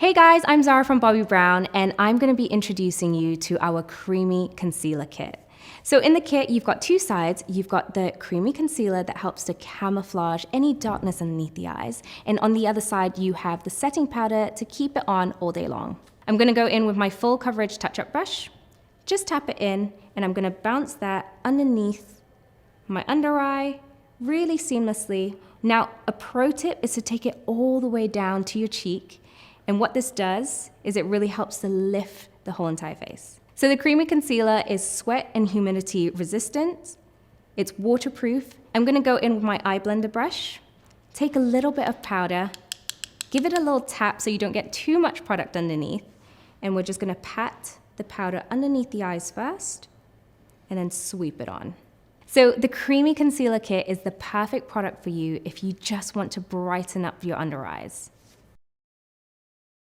Hey guys, I'm Zara from Bobbi Brown, and I'm going to be introducing you to our creamy concealer kit. So in the kit, you've got two sides. You've got the creamy concealer that helps to camouflage any darkness underneath the eyes. And on the other side, you have the setting powder to keep it on all day long. I'm going to go in with my full coverage touch-up brush. Just tap it in, and I'm going to bounce that underneath my under eye really seamlessly. Now, a pro tip is to take it all the way down to your cheek. And what this does is it really helps to lift the whole entire face. So the creamy concealer is sweat and humidity resistant. It's waterproof. I'm gonna go in with my eye blender brush, take a little bit of powder, give it a little tap so you don't get too much product underneath, and we're just gonna pat the powder underneath the eyes first, and then sweep it on. So the creamy concealer kit is the perfect product for you if you just want to brighten up your under eyes.